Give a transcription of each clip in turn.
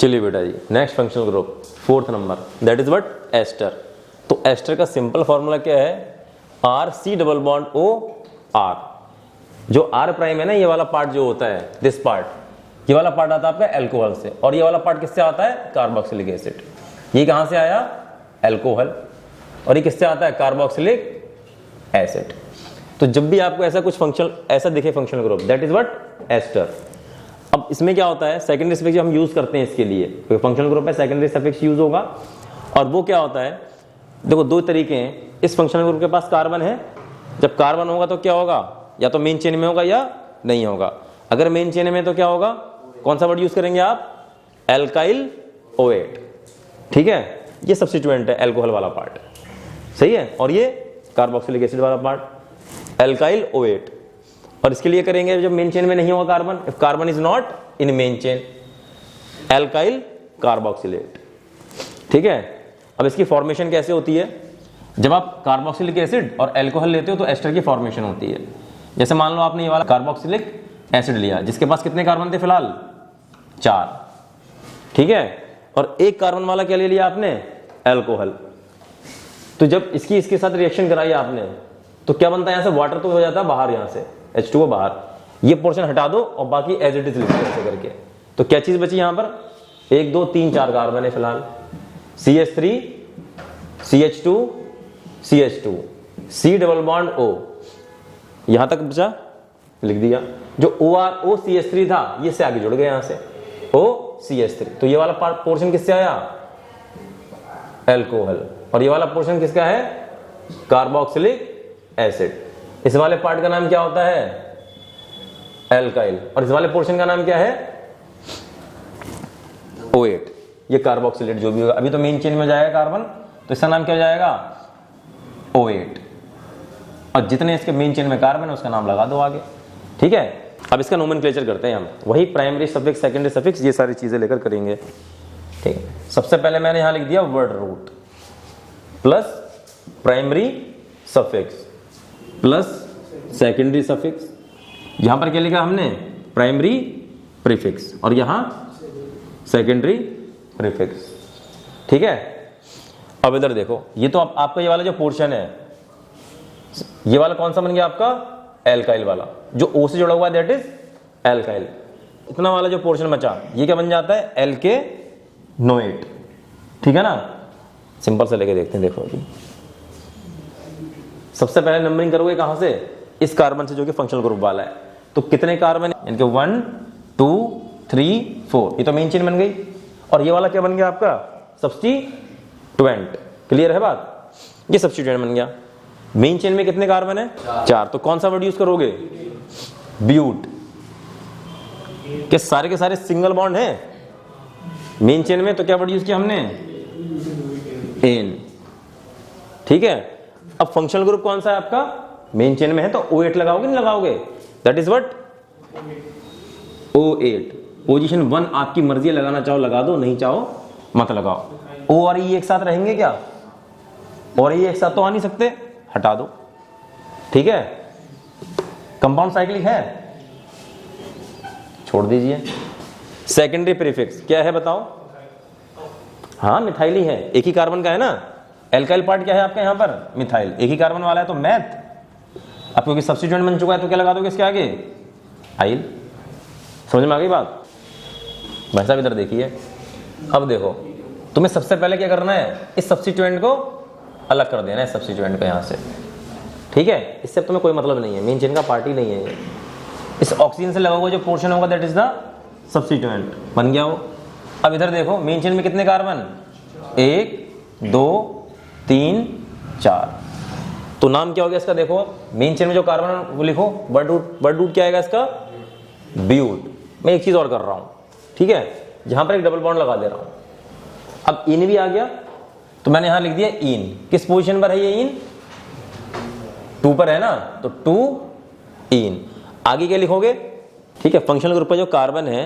चलिए बेटा जी, next functional group 4th number, that is what, ester. तो एस्टर का सिंपल फॉर्मूला क्या है, R C double bond O R. जो आर प्राइम है ना, ये वाला पार्ट जो होता है, दिस पार्ट, ये वाला पार्ट आता है आपका एल्कोहल से, और ये वाला पार्ट किससे आता है, कार्बोक्सिलिक एसिड। ये कहां से आया, एल्कोहल, और ये किससे आता है, कार्बोक्सिलिक एसिड। तो जब भी आपको ऐसा कुछ फंक्शन ऐसा दिखे functional group, that is what, ester. अब इसमें क्या होता है, सेकेंडरी सफिक्स हम यूज करते हैं इसके लिए, क्योंकि फंक्शनल ग्रुप में सेकेंडरी सफिक्स यूज होगा। और वो क्या होता है, देखो दो तरीके हैं, इस फंक्शनल ग्रुप के पास कार्बन है, जब कार्बन होगा तो क्या होगा, या तो मेन चेन में होगा या नहीं होगा। अगर मेन चेन में तो क्या होगा, कौन सा वर्ड यूज करेंगे आप, एल्काइल OH, ठीक है, ये सब्स्टिट्यूएंट है एल्कोहल वाला पार्ट, सही है, और ये कार्बोक्सिलिक एसिड वाला पार्ट एल्काइल OH। और इसके लिए करेंगे जब मेन चेन में नहीं होगा carbon, if carbon is not in main chain, alkyl carboxylate, ठीक है। अब इसकी फॉर्मेशन कैसे होती है, जब आप कार्बोक्सिलिक एसिड और अल्कोहल लेते हो तो एस्टर की फॉर्मेशन होती है। जैसे मान लो आपने ये वाला कार्बोक्सिलिक एसिड लिया, जिसके पास कितने कार्बन थे फिलहाल, 4, ठीक है, और एक कार्बन वाला क्या ले लिया आपने, अल्कोहल। तो जब इसके साथ रिएक्शन कराई आपने, तो क्या बनता है, यहां से वाटर तो हो जाता है बाहर, यहां से H2O बाहर, ये पोर्शन हटा दो और बाकी एज इट इज लिख दो ऐसे करके। तो क्या चीज बची यहां पर, 1 2 3 4 कार्बन है फिलहाल, CH3 CH2 CH2 C double bond O, यहां तक बचा, लिख दिया। जो OR OCH3 था, ये से आगे जुड़ गए यहां से OCH3, तो ये वाला पोर्शन किससे आया, एल्कोहल, और ये वाला पोर्शन किसका है, कार्बोक्सिलिक एसिड। इस वाले पार्ट का नाम क्या होता है, एल्काइल, और इस वाले पोर्शन का नाम क्या है, OH। ये कार्बोक्सिलेट जो भी होगा, अभी तो मेन चेन में जाएगा कार्बन, तो इसका नाम क्या हो जाएगा, OH। और जितने इसके मेन चेन में कार्बन है उसका नाम लगा दो आगे, ठीक है। अब इसका नोमेनक्लेचर करते हैं हम, वही प्राइमरी सफिक्स सेकेंडरी सफिक्स ये सारी चीजें लेकर करेंगे, ठीक है। सबसे पहले मैंने यहां लिख दिया word root plus primary suffix plus secondary suffix, यहां पर क्या लिखा हमने, प्राइमरी प्रीफिक्स, और यहां सेकेंडरी प्रीफिक्स, ठीक है। अब इधर देखो, ये तो आपका ये वाला जो पोर्शन है, ये वाला कौन सा बन गया आपका, एल्काइल वाला, जो O से जुड़ा हुआ है दैट इज एल्काइल। इतना वाला जो पोर्शन बचा, ये क्या बन जाता है, एल्केनोएट, ठीक है ना। सिंपल से लेके देखते हैं, देखो अभी सबसे पहले नंबरिंग करोगे कहां से, इस कार्बन से जो कि फंक्शनल ग्रुप वाला है। तो कितने कार्बन है इनके, 1 2 3 4, ये तो मेन चेन बन गई, और ये वाला क्या बन गया आपका, सब्स्टिट्यूएंट। क्लियर है बात, ये सब्स्टिट्यूएंट बन गया। मेन चेन में कितने कार्बन है, 4, तो कौन सा वर्ड यूज करोगे, ब्यूट। के सारे सिंगल बॉन्ड है मेन चेन में, तो क्या वर्ड यूज किया हमने, एन, ठीक है। अब फंक्शनल ग्रुप कौन सा है आपका, मेन चेन में है, तो OH लगाओगे नहीं लगाओगे, that is what, OH। Position 1 आपकी मर्जी है, लगाना चाहो लगा दो, नहीं चाहो मत लगाओ। O और E एक साथ रहेंगे क्या, और ये एक साथ तो आ नहीं सकते, हटा दो, ठीक है। कंपाउंड साइक्लिक है, छोड़ दीजिए। सेकेंडरी प्रीफिक्स क्या है बताओ, हाँ मिथाइल ही है, एक ही कार्बन का है ना। एल्काइल पार्ट क्या है आपका यहाँ पर, मिथाइल, एक ही कार्बन वाला है, तो मैथ। अब क्योंकि सब्स्टिट्यूएंट बन चुका है तो क्या लगा दोगे इसके आगे, आइल। समझ में आ गई बात, भाई साहब इधर देखिए। अब देखो तुम्हें सबसे पहले क्या करना है, इस सब्स्टिट्यूएंट को अलग कर देना है, सब्स्टिट्यूएंट को यहाँ से, ठीक है। इससे तुम्हें कोई मतलब नहीं है, मेन चेन का पार्ट ही नहीं है ये। इस ऑक्सीजन से लगा हुआ जो पोर्शन होगा दैट इज द सब्स्टिट्यूएंट, बन गया वो। अब इधर देखो मेन चेन में कितने कार्बन, 1 2 3 4, तो नाम क्या हो गया इसका, देखो मेन चेन में जो कार्बन वो लिखो, वर्ड रूट क्या आएगा इसका, ब्यूट। मैं एक चीज और कर रहा हूं, ठीक है, यहां पर एक डबल बॉन्ड लगा दे रहा हूं। अब इन भी आ गया, तो मैंने यहां लिख दिया इन। किस पोजीशन पर है ये इन, 2 पर है ना, तो 2 इन। आगे क्या लिखोगे, ठीक है। फंक्शनल ग्रुप का जो कार्बन है,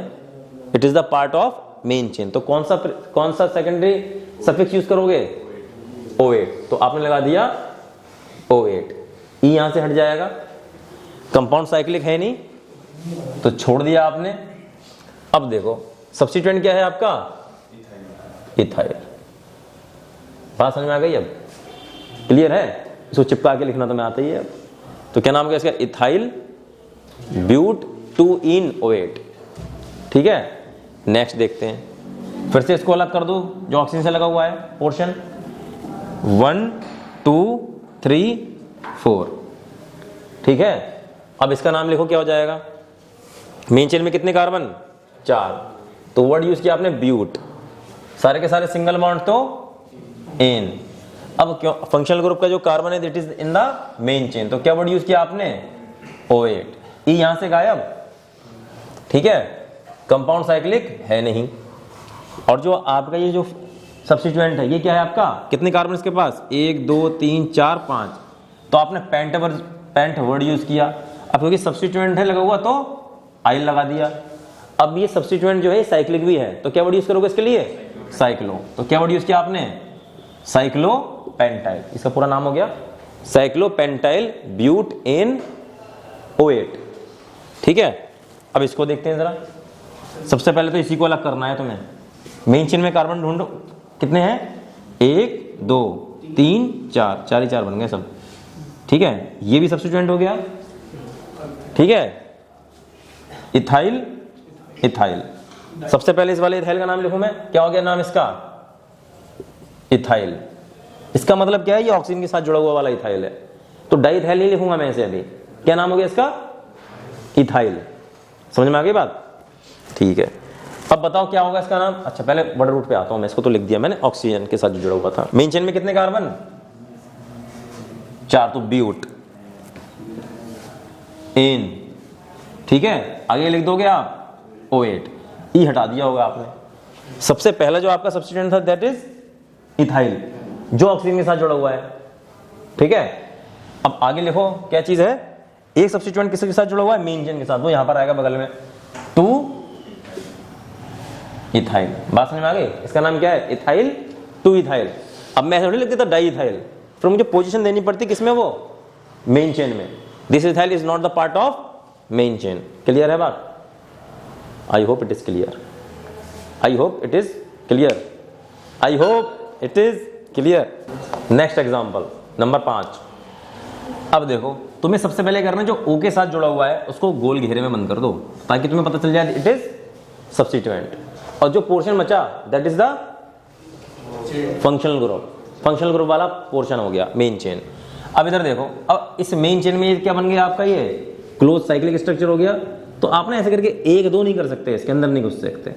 it is the part of main chain, तो कौन सा सेकेंडरी सफिक्स यूज करोगे, OH, तो आपने लगा दिया OH। ई यहां से हट जाएगा, कंपाउंड साइक्लिक है नहीं, तो छोड़ दिया आपने। अब देखो सब्स्टिट्यूएंट क्या है आपका, इथाइल। बात समझ में आ गई? अब क्लियर है? इसको चिपका के लिखना तो मैं आता ही है। अब तो क्या नाम होगा इसका? इथाइल ब्यूट 2-इन-OH। ठीक है, नेक्स्ट देखते हैं। फिर से इसको अलग कर दो जो ऑक्सीजन से लगा हुआ है पोर्शन। 1 2 3 4। ठीक है, अब इसका नाम लिखो, क्या हो जाएगा? मेन चेन में कितने कार्बन? 4, तो वर्ड यूज किया आपने ब्यूट। सारे के सारे सिंगल बॉन्ड तो एन। अब क्यों फंक्शनल ग्रुप का जो कार्बन है that is in the main chain, तो क्या वर्ड यूज किया आपने? OH। ई यहां से गायब। ठीक है, कंपाउंड साइक्लिक है नहीं। और जो आपका ये जो सब्स्टिट्यूएंट है ये क्या है आपका? कितने कार्बन इसके पास? 1 2 3 4 5, तो आपने पेंट वर्ड यूज किया। अब क्योंकि सब्स्टिट्यूएंट है लगा हुआ तो आइल लगा दिया। अब ये सब्स्टिट्यूएंट जो है साइक्लिक भी है, तो क्या वर्ड यूज करोगे इसके लिए? साइक्लो। तो क्या वर्ड यूज किया आपने? साइक्लोपेंटाइल। इसका पूरा नाम हो गया साइक्लोपेंटाइल ब्यूट एन OH। ठीक है, अब इसको देखते हैं जरा। सबसे पहले तो इसी को अलग करना है तुम्हें। मेन चेन में कार्बन ढूंढो, कितने हैं? 1 2 3 4, 4 ही 4 बन गए सब। ठीक है, ये भी सब्स्टिट्यूएंट हो गया। ठीक है, इथाइल इथाइल। सबसे पहले इस वाले इथाइल का नाम लिखूं मैं, क्या हो गया नाम इसका? इथाइल। इसका मतलब क्या है? ये ऑक्सीजन के साथ जुड़ा हुआ वाला इथाइल है, तो डाइथाइल नहीं लिखूंगा मैं इसे अभी। क्या नाम हो गया इसका? इथाइल। समझ में आ गई बात? ठीक है, अब बताओ क्या होगा इसका नाम? अच्छा पहले बड़े रूट पे आता हूं मैं, इसको तो लिख दिया मैंने, ऑक्सीजन के साथ जो जुड़ा हुआ था। मेन चेन में कितने कार्बन? 4, तो ब्यूट एन। ठीक है, आगे लिख दोगे आप OH। ई हटा दिया होगा आपने। सबसे पहला जो आपका सब्स्टिट्यूएंट था दैट इज इथाइल, जो ऑक्सीजन के साथ जुड़ा हुआ है। ठीक है, अब आगे लिखो क्या चीज है? एक सब्स्टिट्यूएंट किसके साथ जुड़ा हुआ है? मेन चेन के साथ, वो यहां पर आएगा बगल में, 2 इथाइल। बात समझ में आ गई? इसका नाम क्या है? Ethyl 2 ethyl. अब मैं ऐसे लिख देता डाई इथाइल, फिर मुझे पोजीशन देनी पड़ती किसमें? वो मेन चेन में। This ethyl is not the part of main chain. Clear है बात? I hope it is clear. I hope it is clear. I hope it is clear. Next example number 5। अब देखो, तुम्हें सबसे पहले करना है जो O के साथ जुड़ा हुआ है उसको गोल घेरे में बंद कर दो, ताकि तुम्हें पता चल जाए इट इज सब्स्टिट्यूएंट। और जो पोर्शन बचा that is the functional group. Functional group वाला पोर्शन हो गया मेन चेन। अब इधर देखो, अब इस मेन चेन में ये क्या बन गया आपका? ये क्लोज साइक्लिक स्ट्रक्चर हो गया। तो आपने ऐसे करके 1 2 नहीं कर सकते, इसके अंदर नहीं घुस सकते।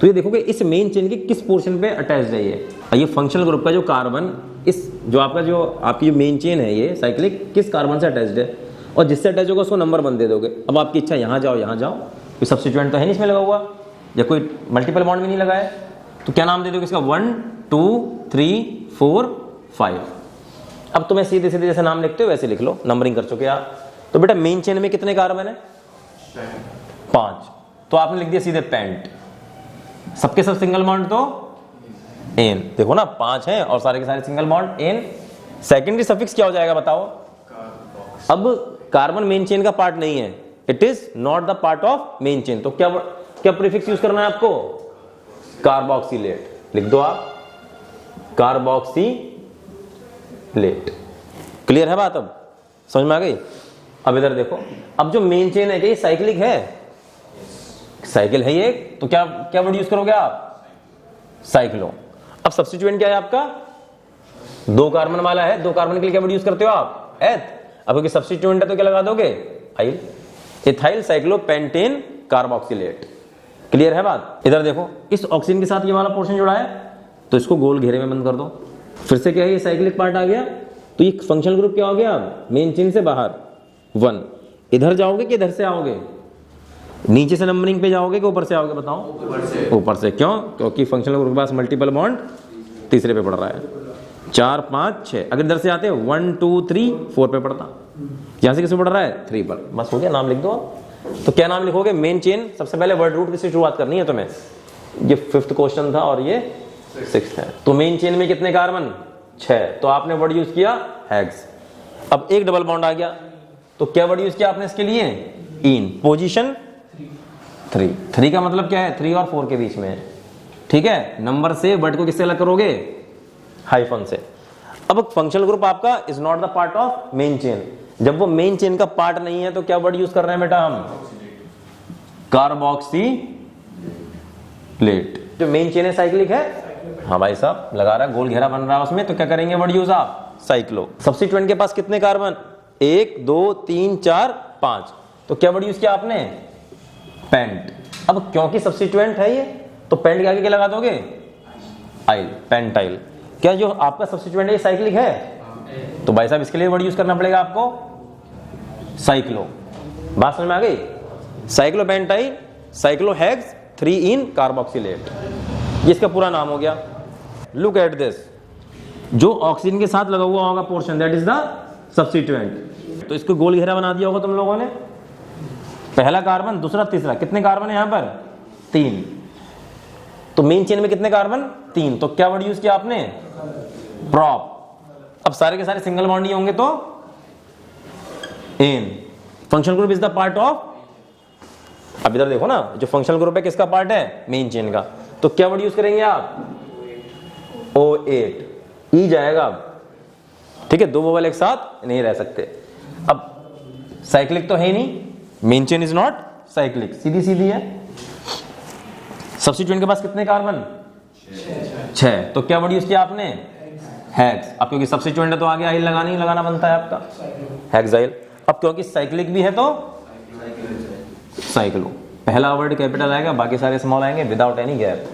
तो ये देखोगे इस मेन चेन के किस पोर्शन पे अटैच्ड है ये फंक्शनल ग्रुप का जो कार्बन, इस जो आपका जो आपकी मेन चेन है ये साइक्लिक, किस कार्बन से अटैच्ड है, और जिससे अटैच होगा उसको नंबर 1 दे दोगे। अब आपकी इच्छा यहाँ जाओ यहाँ जाओ, कोई सब्स्टिट्यूएंट तो है नहीं इसमें लगा हुआ, या कोई मल्टीपल बॉन्ड भी नहीं लगा है, तो क्या नाम दे दोगे इसका? 1 2 3 4 5। अब तुम्हें सीधे सीधे जैसे नाम लिखते हो वैसे लिख लो, नंबरिंग कर चुके आप। तो बेटा मेन चेन में कितने कार्बन है? 5, तो आपने लिख दिया सीधे पेंट। सबके सब सिंगल बॉन्ड तो एन। देखो ना 5 है और सारे के सारे single bond ane. Secondary suffix क्या हो जाएगा बताओ? अब कार्बन मेन चेन का पार्ट नहीं है, it is not the part of main chain, तो क्या प्रीफिक्स यूज करना है आपको? कार्बोक्सिलेट। लिख दो आप कार्बोक्सिलेट। क्लियर है बात? अब समझ में आ गई? अब इधर देखो, अब जो मेन चेन है ये साइक्लिक है, साइकिल है ये, तो क्या वर्ड यूज करोगे आप? साइक्लो। अब सब्स्टिट्यूएंट क्या है आपका? 2 कार्बन वाला है, 2 कार्बन के लिए क्या वर्ड यूज करते हो आप? एथ। अब क्योंकि सब्स्टिट्यूएंट है तो क्या लगा दोगे? आइल। Ethyl cyclopentane carboxylate. क्लियर है बात? इधर देखो, इस ऑक्सीजन के साथ ये वाला पोर्शन जुड़ा है, तो इसको गोल घेरे में बंद कर दो। फिर से क्या है, ये साइक्लिक पार्ट आ गया, तो ये फंक्शनल ग्रुप क्या हो गया? मेन चेन से बाहर 1। इधर जाओगे कि इधर से आओगे? नीचे से नंबरिंग पे जाओगे कि ऊपर से आओगे? बताओ। ऊपर से। क्यों? क्योंकि फंक्शनल ग्रुप के पास मल्टीपल बॉन्ड तीसरे पे पड़ रहा है। 4 5 6। अगर इधर से आते 1 2 3 4 पे पड़ता, यहां से किस पे पड़ रहा है? 3 पर। बस हो गया, नाम लिख दो। तो क्या नाम लिखोगे? Main chain. सबसे पहले वर्ड रूट से शुरुआत करनी है तुम्हें। ये 5th क्वेश्चन था और ये 6th है। तो मेन चेन में कितने कार्बन? 6, तो आपने वर्ड यूज किया हेक्स। अब एक डबल बॉन्ड आ गया, तो क्या वर्ड यूज किया आपने इसके लिए? इन। पोजीशन 3। 3 का मतलब क्या है? 3 और 4 के बीच में है। ठीक है, नंबर से वर्ड को किससे अलग करोगे, हाइफन से। अब फंक्शनल ग्रुप आपका is not the part of main chain. जब वो मेन चेन का पार्ट नहीं है तो क्या वर्ड यूज कर रहे हैं बेटा हम, कार्बोक्सिलेट। जो मेन चेन है साइक्लिक है, हाँ भाई साहब लगा रहा है, गोल घेरा बन रहा है उसमें, तो क्या करेंगे वर्ड यूज आप, साइक्लो। सब्स्टिट्यूएंट के पास कितने कार्बन, 1 2 3 4 5, तो क्या वर्ड यूज किया आपने, पेंट। अब क्योंकि सब्स्टिट्यूएंट है ये, तो पेंट के आगे क्या लगा दोगे, आइल, पेंटाइल। क्या जो आपका सब्स्टिट्यूएंट है ये साइक्लिक है, तो भाई साहब इसके लिए वर्ड यूज करना पड़ेगा आपको साइक्लो। बात समझ में आ गई, साइक्लोपेंटाइल, साइक्लोहेक्स 3 इन कार्बोक्सिलेट, ये इसका पूरा नाम हो गया। लुक एट दिस, जो ऑक्सीजन के साथ लगा हुआ होगा portion, that is the substituent. तो इसको गोल घेरा बना दिया होगा तुम लोगों ने, पहला कार्बन, दूसरा, तीसरा, कितने कार्बन है यहां पर, 3। तो मेन चेन में कितने कार्बन, 3, तो क्या वर्ड यूज किया आपने, प्रॉप। अब सारे के सारे सिंगल बॉन्ड ही होंगे तो ane. Functional group is the part of, अब इधर देखो ना, जो फंक्शनल ग्रुप है किसका पार्ट है, मेन चेन का, तो क्या वर्ड यूज करेंगे आप, O8, ई जाएगा अब, ठीक है, 2 वोवेल एक साथ नहीं रह सकते। अब साइक्लिक तो है ही नहीं, main chain is not cyclic, सीधी सीधी है। सब्स्टिट्यूएंट के पास कितने कार्बन, 6, तो क्या वर्ड यूज किया आपने, हेक्स। अब क्योंकि सब्स्टिट्यूएंट है तो आगे आइल लगाना ही लगाना बनता है आपका, हेक्साइल। अब क्योंकि साइक्लिक भी है तो साइक्लो, पहला वर्ड कैपिटल आएगा, बाकी सारे स्मॉल आएंगे विदाउट एनी गैप।